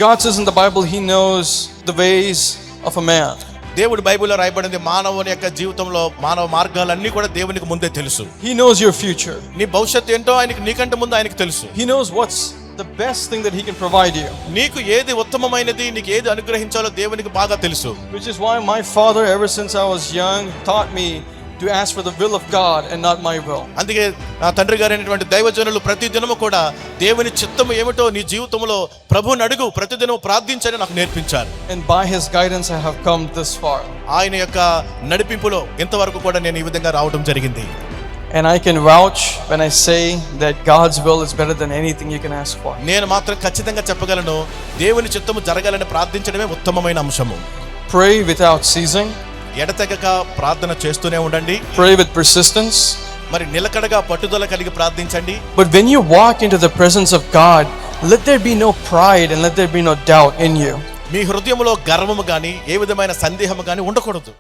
God says in the Bible, He knows the ways of a man. దేవుడు బైబిల్లో రాయబడింది, మానవుని యొక్క జీవితంలో మానవ మార్గాలన్నీ కూడా దేవునికి ముందే తెలుసు. He knows your future. నీ భవిష్యత్తు ఏంటో నీకంటే ముందు ఆయనకు తెలుసు. He knows what's the best thing that He can provide you. నీకు ఏది ఉత్తమమైనది, నీకు ఏది అనుగ్రహించాలో దేవునికి బాగా తెలుసు. Which is why my father, ever since I was young, taught me to ask for the will of God and not my will. అందుకే నా తండ్రి గారైనటువంటి దైవజనులు ప్రతి దినము కూడా దేవుని చిత్తము ఏమిటో నీ జీవితంలో ప్రభువుని అడుగు, ప్రతిదినం ప్రార్థించని నాకు నేర్పించారు. And by His guidance I have come this far. ఆయన యొక్క నడిపింపులో ఇంతవరకు కూడా నేను ఈ విధంగా రావడం జరిగింది. And I can vouch when I say that God's will is better than anything you can ask for. నేను మాత్రం ఖచ్చితంగా చెప్పగలను, దేవుని చిత్తము జరగాలని ప్రార్థించడమే ఉత్తమమైన అంశము. Pray without ceasing. ఎడతెగక ప్రార్థన చేస్తూనే ఉండండి. Pray with persistence. మరి నిలకడగా పట్టుదల కలిగి ప్రార్థించండి. But when you walk into the presence of God, let there be no pride and let there be no doubt in you. మీ హృదయంలో గర్వము గాని ఏ విధమైన సందేహము గాని ఉండకూడదు.